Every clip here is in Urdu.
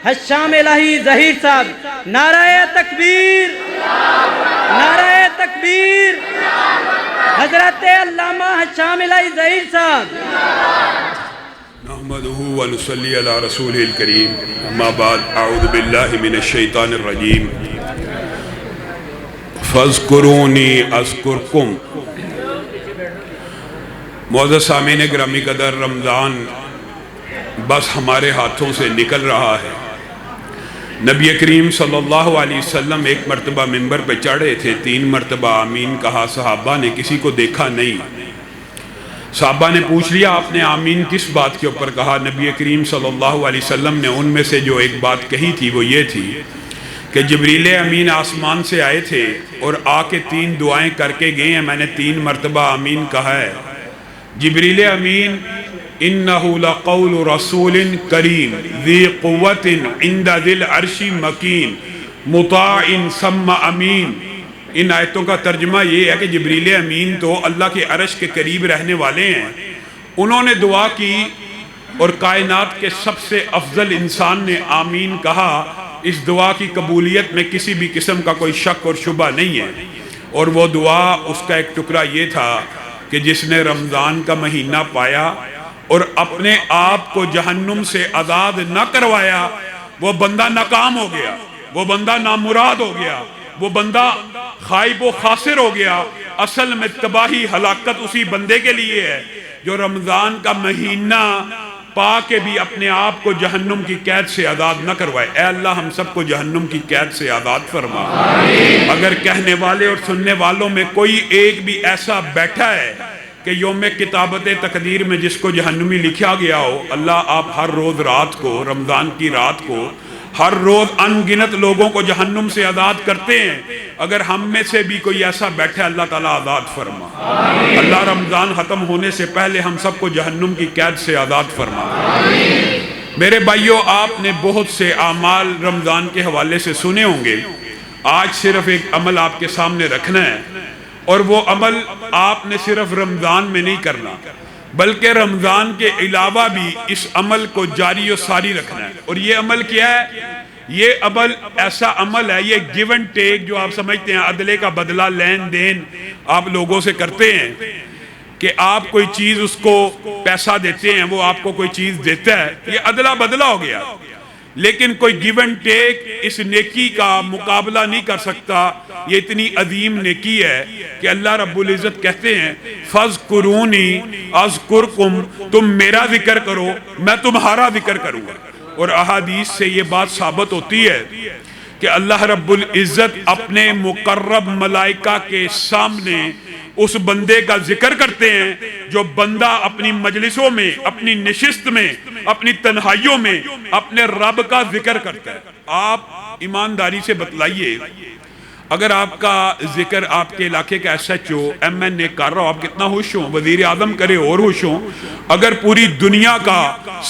حشام الہی ظہیر صاحب، نعرہ تکبیر، نعرہ تکبیر۔ حضرت علامہ حشام الہی ظہیر صاحب۔ نحمدہ ونصلی علی رسولہ الکریم، اما بعد، اعوذ باللہ من الشیطان الرجیم، فاذکرونی اذکرکم۔ معزز سامعین گرامی قدر، رمضان بس ہمارے ہاتھوں سے نکل رہا ہے۔ نبی کریم صلی اللہ علیہ وسلم ایک مرتبہ منبر پہ چڑھے تھے، 3 مرتبہ آمین کہا، صحابہ نے کسی کو دیکھا نہیں۔ صحابہ نے پوچھ لیا آپ نے آمین کس بات کے اوپر کہا؟ نبی کریم صلی اللہ علیہ وسلم نے ان میں سے جو ایک بات کہی تھی وہ یہ تھی کہ جبریل امین آسمان سے آئے تھے اور آ کے 3 دعائیں کر کے گئے ہیں، میں نے 3 مرتبہ آمین کہا ہے۔ جبریل امین انہو لقول رسول کریم ذی قوت عند ذی العرش مکین مطاع ثم امین۔ ان آیتوں کا ترجمہ یہ ہے کہ جبریل امین تو اللہ کے عرش کے قریب رہنے والے ہیں، انہوں نے دعا کی اور کائنات کے سب سے افضل انسان نے آمین کہا۔ اس دعا کی قبولیت میں کسی بھی قسم کا کوئی شک اور شبہ نہیں ہے، اور وہ دعا اس کا ایک ٹکڑا یہ تھا کہ جس نے رمضان کا مہینہ پایا اور اپنے آپ کو جہنم سے آزاد نہ کروایا، وہ بندہ ناکام ہو گیا، وہ بندہ نامراد ہو گیا، وہ بندہ خائب و خاسر ہو گیا۔ اصل میں تباہی ہلاکت اسی بندے کے لیے ہے جو رمضان کا مہینہ پا کے بھی اپنے آپ کو جہنم کی قید سے آزاد نہ کروائے۔ اے اللہ ہم سب کو جہنم کی قید سے آزاد فرما۔ اگر کہنے والے اور سننے والوں میں کوئی ایک بھی ایسا بیٹھا ہے کہ یوم کتابت تقدیر میں جس کو جہنمی لکھا گیا ہو، اللہ آپ ہر روز رات کو، رمضان کی رات کو، ہر روز ان گنت لوگوں کو جہنم سے آزاد کرتے ہیں۔ اگر ہم میں سے بھی کوئی ایسا بیٹھا ہے، اللہ تعالیٰ آزاد فرما۔ اللہ رمضان ختم ہونے سے پہلے ہم سب کو جہنم کی قید سے آزاد فرما۔ میرے بھائیوں، آپ نے بہت سے اعمال رمضان کے حوالے سے سنے ہوں گے۔ آج صرف ایک عمل آپ کے سامنے رکھنا ہے، اور وہ عمل آپ نے صرف رمضان میں نہیں کرنا بلکہ رمضان کے علاوہ بھی اس عمل کو جاری و ساری رکھنا ہے۔ اور یہ عمل کیا ہے؟ یہ عمل ایسا عمل ہے، یہ گیو اینڈ ٹیک جو آپ سمجھتے ہیں، عدلے کا بدلہ، لین دین آپ لوگوں سے کرتے ہیں کہ آپ کوئی چیز اس کو پیسہ دیتے ہیں، وہ آپ کو کوئی چیز دیتا ہے، یہ عدلہ بدلہ ہو گیا۔ لیکن کوئی گیو اینڈ ٹیک اس نیکی کا مقابلہ نہیں کر سکتا۔ یہ اتنی عظیم نیکی ہے کہ اللہ رب العزت کہتے ہیں فَاذْكُرُونِي أَذْكُرْكُمْ، تم میرا ذکر کرو میں تمہارا ذکر کروں گا۔ اور احادیث سے یہ بات ثابت ہوتی ہے کہ اللہ رب العزت اپنے مقرب ملائکہ کے سامنے اس بندے کا ذکر کرتے ہیں جو بندہ اپنی مجلسوں میں، اپنی نشست میں، اپنی تنہائیوں میں اپنے رب کا ذکر کرتا ہے۔ آپ ایمانداری سے بتلائیے، اگر آپ کا ذکر آپ کے علاقے کا S H O, M N A کر رہا ہو، آپ کتنا خوش ہوں، وزیر اعظم کرے اور خوش ہوں۔ اگر پوری دنیا کا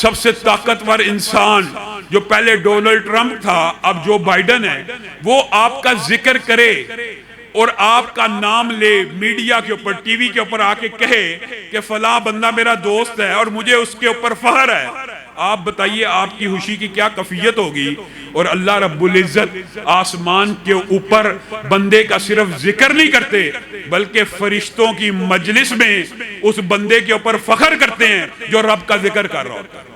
سب سے طاقتور انسان جو پہلے ڈونلڈ ٹرمپ تھا اب جو بائیڈن ہے، وہ آپ کا ذکر کرے اور آپ کا نام لے، میڈیا کے اوپر، ٹی وی کے اوپر آ کے کہے کہ فلاں بندہ میرا دوست ہے اور مجھے اس کے اوپر فخر ہے، آپ بتائیے آپ کی خوشی کی کیا کیفیت ہوگی۔ اور اللہ رب العزت آسمان کے اوپر بندے کا صرف ذکر نہیں کرتے بلکہ فرشتوں کی مجلس میں اس بندے کے اوپر فخر کرتے ہیں جو رب کا ذکر کر رہا ہوتا ہے۔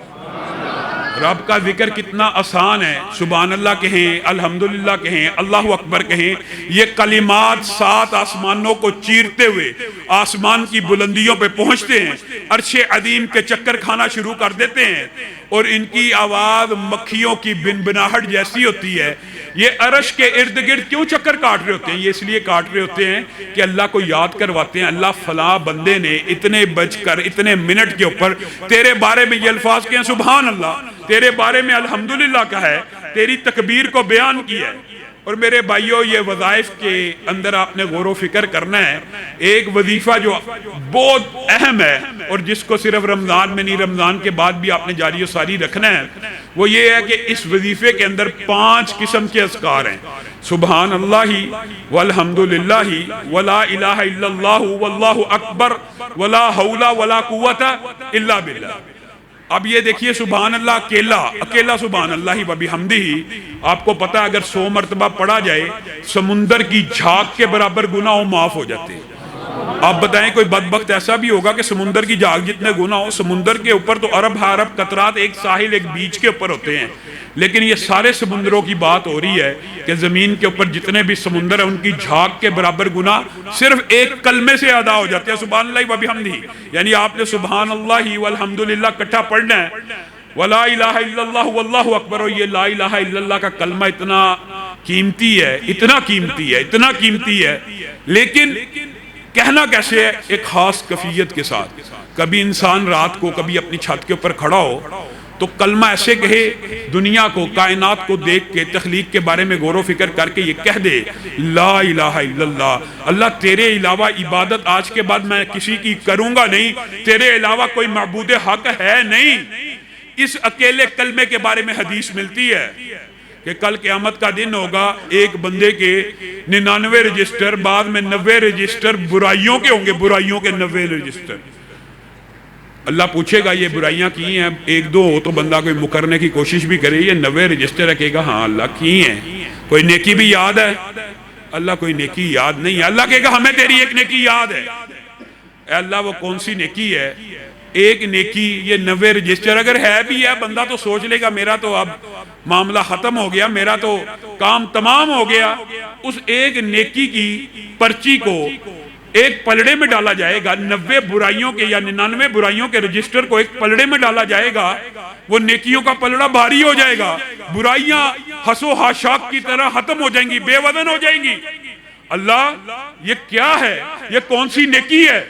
رب کا ذکر کتنا آسان ہے، سبحان اللہ کہیں، الحمدللہ کہیں، اللہ اکبر کہیں، یہ کلمات 7 آسمانوں کو چیرتے ہوئے آسمان کی بلندیوں پہ پہنچتے ہیں، عرش عظیم کے چکر کھانا شروع کر دیتے ہیں، اور ان کی آواز مکھیوں کی بنبناہٹ جیسی ہوتی ہے۔ یہ عرش کے ارد گرد کیوں چکر کاٹ رہے ہوتے ہیں؟ یہ اس لیے کاٹ رہے ہوتے ہیں کہ اللہ کو یاد کرواتے ہیں، اللہ فلاں بندے نے اتنے بج کر اتنے منٹ کے اوپر تیرے بارے میں یہ الفاظ کہیں، سبحان اللہ، تیرے بارے میں الحمدللہ کا ہے، تیری تکبیر کو بیان کیا ہے۔ اور میرے بھائیوں، یہ وظائف کے اندر آپ نے غور و فکر کرنا ہے۔ ایک وظیفہ جو بہت اہم ہے اور جس کو صرف رمضان میں نہیں، رمضان کے بعد بھی آپ نے جاری و ساری رکھنا ہے، وہ یہ ہے کہ اس وظیفے کے اندر 5 قسم کے اذکار ہیں۔ سبحان اللہ والحمدللہ ولا الہ الا اللہ واللہ اکبر ولا حول ولا قوت الا باللہ۔ اب یہ دیکھیے سبحان اللہ اکیلا سبحان اللہ و بحمدہ، آپ کو پتا اگر 100 مرتبہ پڑھا جائے سمندر کی جھاگ کے برابر گناہ معاف ہو جاتے ہیں۔ آپ بتائیں کوئی بدبخت ایسا بھی ہوگا کہ سمندر کی جھاگ جتنے گناہ ہو؟ سمندر کے اوپر تو ارب قطرات ایک ساحل ایک بیچ کے اوپر ہوتے ہیں، لیکن یہ سارے سمندروں کی بات ہو رہی ہے کہ زمین کے اوپر جتنے بھی سمندر ہیں ان کی جھاگ کے برابر گناہ صرف ایک کلمے سے ادا ہو جاتے ہیں، سبحان اللہ و بحمدہ۔ یعنی آپ نے سبحان اللہ والحمدللہ اکٹھا پڑھنا ہے، ولا الہ الا اللہ واللہ اکبر، اور یہ لا الہ الا اللہ کا کلمہ اتنا قیمتی ہے، اتنا قیمتی ہے، لیکن کہنا کیسے ہے؟ ایک خاص کیفیت کے ساتھ۔ کبھی انسان رات کو کبھی اپنی چھت کے اوپر کھڑا ہو تو کلمہ ایسے کہے، دنیا کو کائنات کو دیکھ کے تخلیق کے بارے میں غور و فکر کر کے یہ کہہ دے لا الہ الا اللہ، اللہ تیرے علاوہ عبادت آج کے بعد میں کسی کی کروں گا نہیں، تیرے علاوہ کوئی معبود حق ہے نہیں۔ اس اکیلے کلمے کے بارے میں حدیث ملتی ہے کہ کل قیامت کا دن ہوگا، ایک بندے کے 99 رجسٹر، بعد میں 90 رجسٹر برائیوں کے ہوں گے، برائیوں کے 90 رجسٹر۔ اللہ پوچھے گا یہ برائیاں کی ہیں؟ ایک دو ہو تو بندہ کوئی مکرنے کی کوشش بھی کرے، یہ 90 رجسٹر رکھے گا ہاں اللہ کی ہیں۔ کوئی نیکی بھی یاد ہے؟ اللہ کوئی نیکی یاد نہیں ہے۔ اللہ کہے گا ہمیں تیری ایک نیکی یاد ہے۔ اے اللہ وہ کون سی نیکی ہے؟ ایک نیکی، یہ 90 رجسٹر اگر ہے بھی ہے، بندہ تو سوچ لے گا میرا تو اب معاملہ ختم ہو گیا، میرا تو کام تمام ہو گیا۔ اس ایک نیکی کی پرچی کو ایک پلڑے میں ڈالا جائے گا، 90 برائیوں کے یا 99 برائیوں کے رجسٹر کو ایک پلڑے میں ڈالا جائے گا، وہ نیکیوں کا پلڑا بھاری ہو جائے گا، برائیاں حسو حاشاک کی طرح ختم ہو جائیں گی، بے وزن ہو جائیں گی۔ اللہ یہ کیا ہے؟ یہ کون سی نیکی ہے؟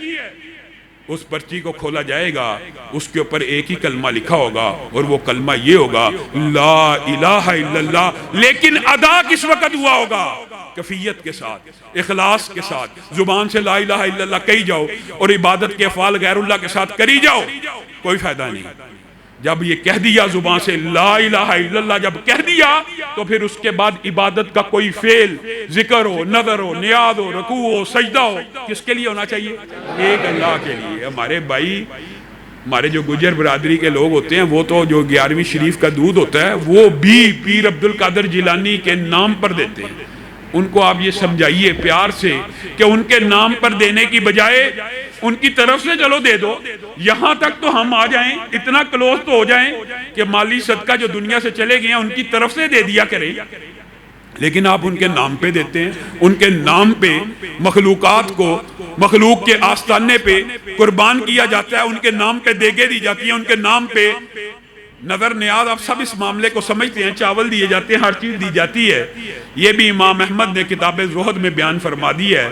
اس پرچی کو کھولا جائے گا، اس کے اوپر ایک ہی کلمہ لکھا ہوگا، اور وہ کلمہ یہ ہوگا لا الہ الا اللہ، لیکن ادا کس وقت ہوا ہوگا؟ کیفیت کے ساتھ، اخلاص کے ساتھ، زبان سے لا الہ الا اللہ کہی جاؤ اور عبادت کے افعال غیر اللہ کے ساتھ کری جاؤ، کوئی فائدہ نہیں۔ جب یہ کہہ دیا زبان سے لا الہ الا اللہ جب کہہ دیا تو پھر اس کے بعد عبادت کا کوئی فعل، ذکر ہو، نظر ہو، نیاز ہو، رکوع ہو، سجدہ ہو، کس کے لیے ہونا چاہیے؟ ایک اللہ کے لیے۔ ہمارے بھائی، ہمارے جو گجر برادری کے لوگ ہوتے ہیں، وہ تو جو 11ویں شریف کا دودھ ہوتا ہے وہ بھی پیر عبد القادر جیلانی کے نام پر دیتے ہیں۔ ان کو آپ یہ سمجھائیے پیار سے کہ ان کے نام پر دینے کی بجائے ان کی طرف سے چلو دے دو، یہاں تک تو ہم آ جائیں، اتنا کلوز تو ہو جائیں کہ مالی صدقہ جو دنیا سے چلے گئے ہیں ان کی طرف سے دے دیا کریں، لیکن آپ ان کے نام پہ دیتے ہیں۔ ان کے نام پہ مخلوقات کو مخلوق کے آستانے پہ قربان کیا جاتا ہے، ان کے نام پہ دیگیں دی جاتی ہیں، ان کے نام پہ نظر نیاز، آپ سب اس معاملے کو سمجھتے ہیں، چاول دیے جاتے ہیں، ہر چیز دی جاتی ہے۔ یہ بھی امام احمد نے کتاب زہد میں بیان فرما دی ہے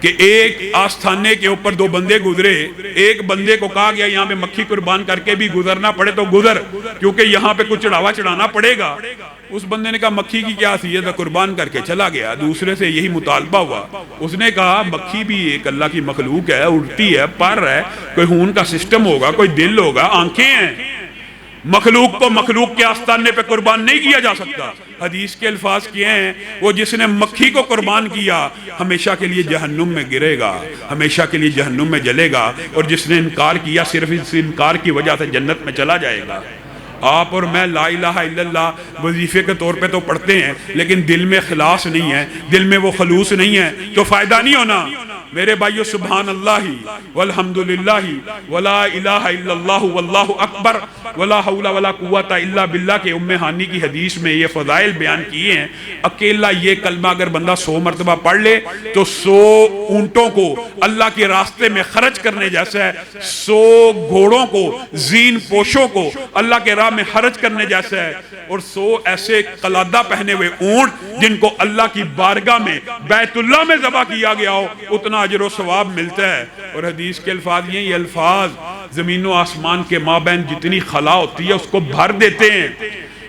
کہ ایک آستانے کے اوپر دو بندے گزرے، ایک بندے کو کہا گیا یہاں پہ مکھی قربان کر کے بھی گزرنا پڑے تو گزر، کیونکہ یہاں پہ کچھ چڑھاوا چڑھانا پڑے گا۔ اس بندے نے کہا مکھی کی کیا حیثیت ہے، قربان کر کے چلا گیا۔ دوسرے سے یہی مطالبہ ہوا، اس نے کہا مکھی بھی ایک اللہ کی مخلوق ہے، اڑتی ہے، پر ہے، کوئی خون کا سسٹم ہوگا، کوئی دل ہوگا، آنکھیں ہیں، مخلوق کو مخلوق کے آستانے پہ قربان نہیں کیا جا سکتا۔ حدیث کے الفاظ کیے ہیں، وہ جس نے مکھی کو قربان کیا ہمیشہ کے لیے جہنم میں گرے گا، ہمیشہ کے لیے جہنم میں جلے گا، اور جس نے انکار کیا صرف اس انکار کی وجہ سے جنت میں چلا جائے گا۔ آپ اور میں لا الہ الا اللہ وظیفے کے طور پہ تو پڑھتے ہیں، لیکن دل میں خلاص نہیں ہے، دل میں وہ خلوص نہیں ہے تو فائدہ نہیں ہونا۔ میرے بھائیو، سبحان اللہ والحمدللہ ولا الہ الا اللہ واللہ اکبر ولا حول ولا قوت الا باللہ کے ام ہانی کی حدیث میں یہ فضائل بیان کیے ہیں۔ اکیلا یہ کلمہ اگر بندہ 100 مرتبہ پڑھ لے تو 100 اونٹوں کو اللہ کے راستے میں خرچ کرنے جیسا ہے، 100 گھوڑوں کو، زین پوشوں کو اللہ کے راہ میں خرچ کرنے جیسا ہے، اور 100 ایسے قلادہ پہنے ہوئے اونٹ جن کو اللہ کی بارگاہ میں بیت اللہ میں ذبح کیا گیا ہو، اتنا اجر و ثواب ملتا ہے۔ اور حدیث کے الفاظ یہ الفاظ زمین و آسمان کے مابین جتنی خلا ہوتی ہے اس کو بھر دیتے ہیں۔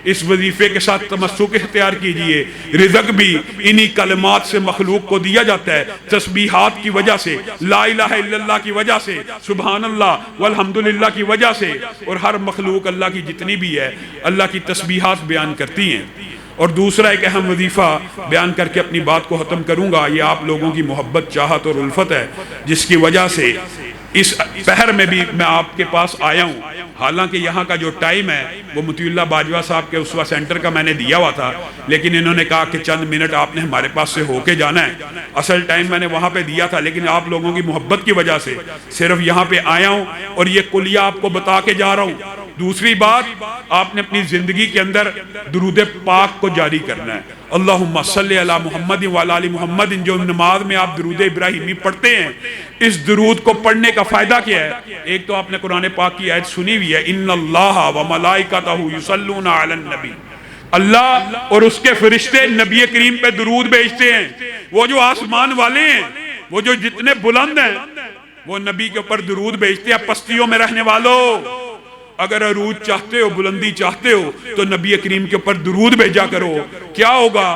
اس وظیفے کے ساتھ تمسک اختیار کیجئے، رزق بھی انہی کلمات سے مخلوق کو دیا جاتا ہے، تسبیحات کی وجہ سے، لا الہ الا اللہ کی وجہ سے، سبحان اللہ والحمدللہ کی وجہ سے، اور ہر مخلوق اللہ کی جتنی بھی ہے اللہ کی تسبیحات بیان کرتی ہیں۔ اور دوسرا ایک اہم وظیفہ بیان کر کے اپنی بات کو ختم کروں گا، یہ آپ لوگوں کی محبت، چاہت اور الفت ہے جس کی وجہ سے اس پہر میں بھی میں آپ کے پاس آیا ہوں۔ حالانکہ یہاں کا جو ٹائم ہے وہ مطیع اللہ باجوہ صاحب کے اسوہ سینٹر کا میں نے دیا ہوا تھا، لیکن انہوں نے کہا کہ چند منٹ آپ نے ہمارے پاس سے ہو کے جانا ہے۔ اصل ٹائم میں نے وہاں پہ دیا تھا، لیکن آپ لوگوں کی محبت کی وجہ سے صرف یہاں پہ آیا ہوں اور یہ کلیہ آپ کو بتا کے جا رہا ہوں۔ دوسری بات، آپ نے اپنی زندگی کے اندر درود پاک کو جاری کرنا ہے۔ اللہم صلی علی محمد وعلی آل محمد، جو نماز میں آپ درود ابراہیمی پڑھتے ہیں، اس درود کو پڑھنے کا فائدہ کیا ہے؟ ایک تو آپ نے قرآن پاک کی آیت سنی ہوئی ہے، ان اللہ و ملائکتہ یصلون علی النبی، اللہ اور اس کے فرشتے نبی کریم پہ درود بھیجتے ہیں۔ وہ جو آسمان والے ہیں، وہ جو جتنے بلند ہیں، وہ نبی کے اوپر درود بھیجتے ہیں۔ پستیوں میں رہنے والوں، اگر عروج چاہتے ہو، بلندی چاہتے ہو، تو نبی کریم کے اوپر درود بھیجا کرو۔ کیا ہوگا؟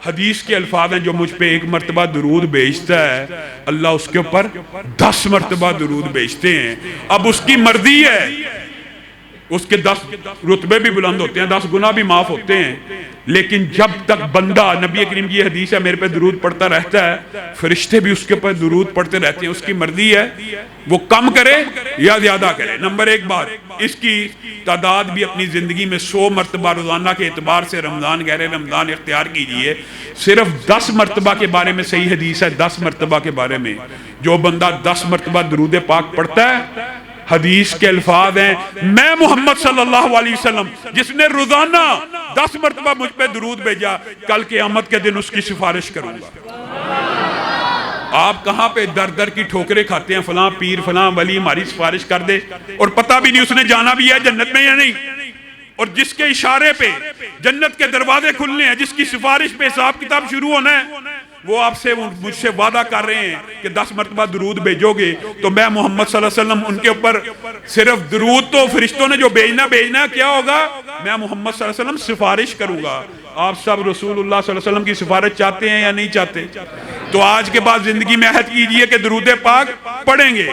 حدیث کے الفاظ ہیں، جو مجھ پہ 1 مرتبہ درود بھیجتا ہے، اللہ اس کے اوپر 10 مرتبہ درود بھیجتے ہیں۔ اب اس کی مرضی ہے، اس کے 10 رتبے بھی بلند ہوتے ہیں، 10 گناہ بھی معاف ہوتے ہیں، لیکن جب تک بندہ، نبی کریم کی حدیث ہے، میرے پہ درود پڑھتا رہتا ہے، فرشتے بھی اس کے اوپر درود پڑھتے رہتے ہیں۔ اس کی مرضی ہے وہ کم کرے یا زیادہ کرے۔ نمبر 1 بات، اس کی تعداد بھی اپنی زندگی میں 100 مرتبہ روزانہ کے اعتبار سے رمضان غیر رمضان اختیار کیجئے۔ صرف 10 مرتبہ کے بارے میں صحیح حدیث ہے، 10 مرتبہ کے بارے میں جو بندہ 10 مرتبہ درود پاک پڑھتا ہے، حدیث کے الفاظ ہیں، میں محمد صلی اللہ علیہ وسلم جس نے روزانہ 10 مرتبہ مجھ پہ درود بھیجا، کل قیامت کے دن اس کی سفارش کروں گا۔ آپ کہاں پہ در در کی ٹھوکریں کھاتے ہیں، فلاں پیر فلاں ولی ہماری سفارش کر دے، اور پتہ بھی نہیں اس نے جانا بھی ہے جنت میں یا نہیں، اور جس کے اشارے پہ جنت کے دروازے کھلنے ہیں، جس کی سفارش پہ حساب کتاب شروع ہونا ہے، وہ آپ سے مجھ سے وعدہ کر رہے ہیں کہ 10 مرتبہ درود بھیجو گے تو میں محمد صلی اللہ علیہ وسلم ان کے اوپر صرف درود تو فرشتوں نے جو بھیجنا کیا ہوگا، میں محمد صلی اللہ علیہ وسلم سفارش کروں گا۔ آپ سب رسول اللہ صلی اللہ علیہ وسلم کی سفارش چاہتے ہیں یا نہیں چاہتے؟ تو آج کے بعد زندگی میں عہد کیجئے کہ درود پاک پڑھیں گے۔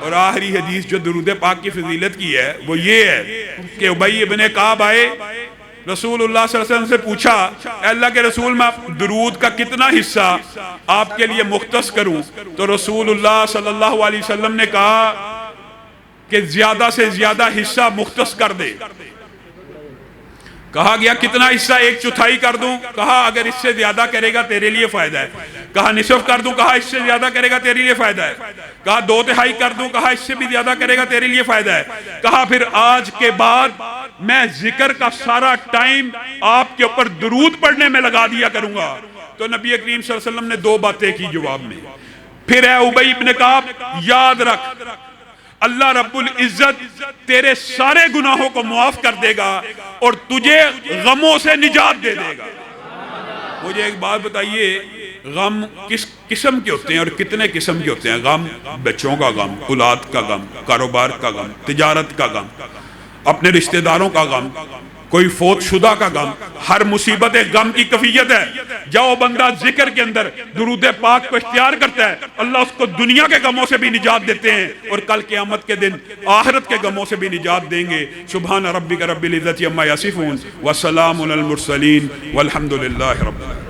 اور آخری حدیث جو درود پاک کی فضیلت کی ہے وہ یہ ہے کہ ابی ابن کعب آئے، رسول اللہ صلی اللہ علیہ وسلم سے پوچھا، اے اللہ کے رسول، میں درود کا کتنا حصہ آپ کے لیے مختص کروں؟ تو رسول اللہ صلی اللہ علیہ وسلم نے کہا کہ زیادہ سے زیادہ حصہ مختص کر دے۔ کہا گیا کتنا حصہ؟ 1/4 کر دوں؟ کہا اگر اس سے زیادہ کرے گا تیرے لیے فائدہ ہے۔ کہا نصف کر دوں؟ کہا اس سے زیادہ کرے گا تیرے لیے فائدہ ہے۔ کہا 2/3 کر دوں؟ کہا اس سے بھی زیادہ کرے گا تیرے لیے فائدہ ہے۔ کہا پھر آج کے بعد میں ذکر کا سارا ٹائم آپ کے اوپر درود پڑھنے میں لگا دیا کروں گا۔ تو نبی کریم صلی اللہ علیہ وسلم نے 2 باتیں کی جواب میں۔ پھر اے ابی ابن کعب، یاد رکھ، اللہ رب العزت تیرے سارے گناہوں کو معاف کر دے گا اور تجھے غموں سے نجات دے دے گا۔ مجھے ایک بات بتائیے، غم کس قسم کے ہوتے ہیں اور کتنے قسم کے ہوتے ہیں؟ غم بچوں کا غم، اولاد کا غم، کاروبار کا غم، تجارت کا غم، اپنے رشتہ داروں کا غم، کوئی فوت شدہ کا غم۔ ہر مصیبت ایک غم کی کیفیت ہے۔ جب بندہ ذکر کے اندر درود پاک کو اختیار کرتا ہے، اللہ اس کو دنیا کے غموں سے بھی نجات دیتے ہیں اور کل قیامت کے دن آخرت کے غموں سے بھی نجات دیں گے۔ سبحان ربک رب العزت عما یصفون وسلام علی المرسلین والحمد للہ رب العالمین۔